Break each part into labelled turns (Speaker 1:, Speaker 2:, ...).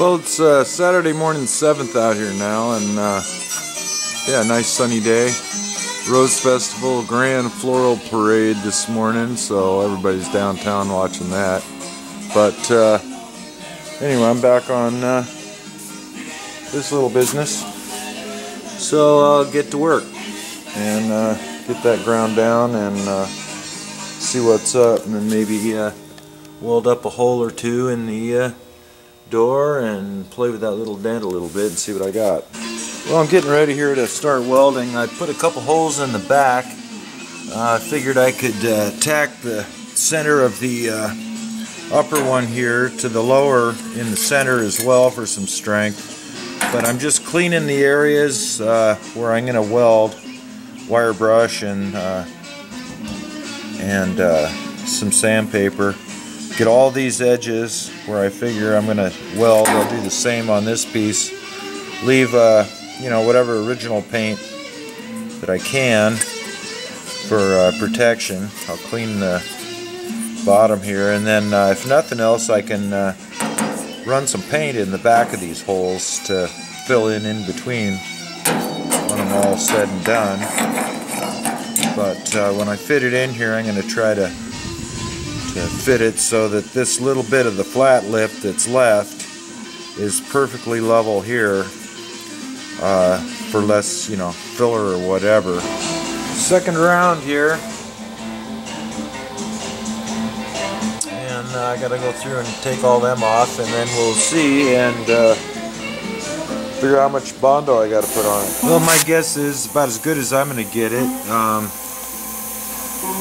Speaker 1: Well, it's Saturday morning 7th out here now, and yeah, nice sunny day. Rose Festival Grand Floral Parade this morning, so everybody's downtown watching that. But anyway, I'm back on this little business, so I'll get to work and get that ground down and see what's up, and then maybe weld up a hole or two in the door and play with that little dent a little bit and see what I got. Well, I'm getting ready here to start welding. I put a couple holes in the back. I figured I could tack the center of the upper one here to the lower in the center as well for some strength. But I'm just cleaning the areas where I'm going to weld, wire brush and some sandpaper. Get all these edges where I figure I'm going to weld. I'll do the same on this piece. Leave you know, whatever original paint that I can for protection. I'll clean the bottom here, and then if nothing else, I can run some paint in the back of these holes to fill in between when I'm all said and done. But when I fit it in here, I'm going to try to fit it so that this little bit of the flat lip that's left is perfectly level here for less, you know, filler or whatever. Second round here, and I gotta go through and take all them off, and then we'll see and figure out how much Bondo I gotta put on it. Well, my guess is about as good as I'm gonna get it.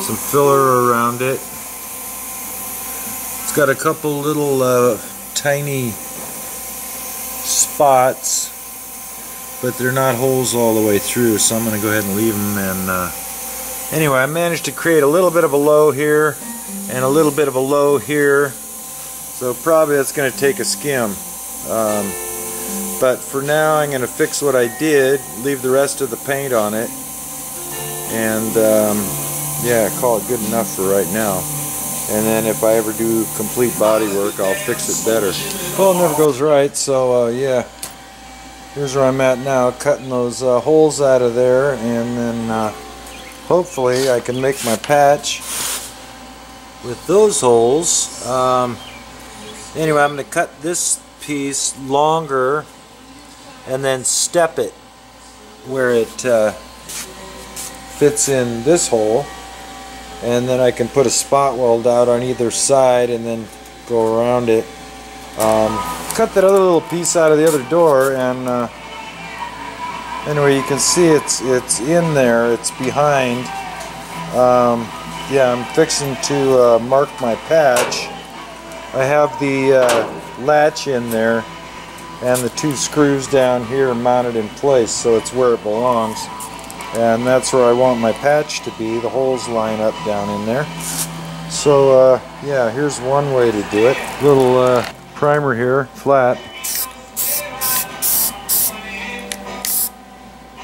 Speaker 1: Some filler around it. It's got a couple little tiny spots, but they're not holes all the way through, so I'm going to go ahead and leave them. And anyway, I managed to create a little bit of a low here and a little bit of a low here, so probably that's going to take a skim. But for now, I'm going to fix what I did, leave the rest of the paint on it, and yeah, call it good enough for right now. And then if I ever do complete body work, I'll fix it better. Well, it never goes right, so yeah. Here's where I'm at now, cutting those holes out of there, and then hopefully I can make my patch with those holes. Anyway, I'm going to cut this piece longer and then step it where it fits in this hole. And then I can put a spot weld out on either side and then go around it. Cut that other little piece out of the other door, and anyway, you can see it's in there, it's behind. Yeah, I'm fixing to mark my patch. I have the latch in there and the two screws down here mounted in place, so it's where it belongs. And that's where I want my patch to be. The holes line up down in there. So yeah, here's one way to do it. Little primer here, flat.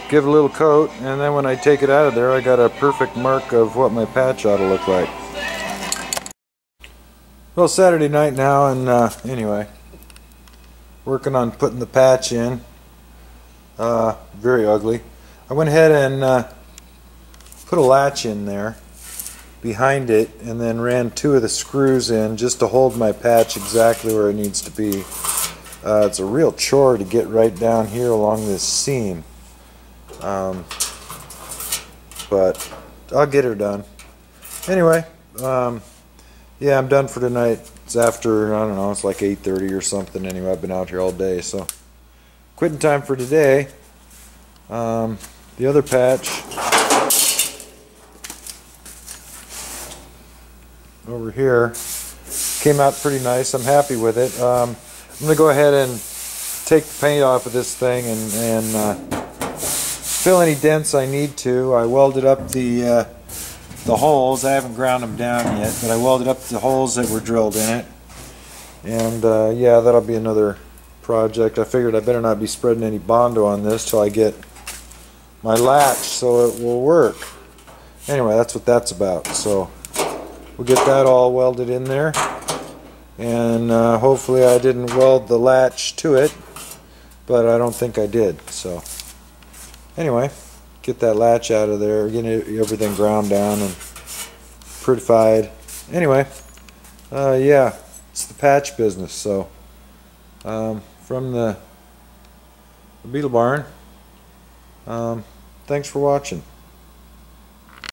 Speaker 1: Give it a little coat, and then when I take it out of there, I got a perfect mark of what my patch ought to look like. Well, Saturday night now, and anyway, working on putting the patch in. Very ugly. I went ahead and put a latch in there behind it, and then ran two of the screws in just to hold my patch exactly where it needs to be. It's a real chore to get right down here along this seam, but I'll get her done. Anyway, yeah, I'm done for tonight. It's after, I don't know, it's like 8:30 or something. Anyway, I've been out here all day, so quitting time for today. The other patch over here came out pretty nice. I'm happy with it. I'm going to go ahead and take the paint off of this thing and fill any dents I need to. I welded up the holes. I haven't ground them down yet, but I welded up the holes that were drilled in it. And yeah, that'll be another project. I figured I better not be spreading any Bondo on this till I get my latch so it will work. Anyway, that's what that's about. So we'll get that all welded in there, and hopefully I didn't weld the latch to it, but I don't think I did. So anyway, get that latch out of there, get everything ground down and prettified. Anyway, yeah, it's the patch business. So from the Beetle Barn, thanks for watching.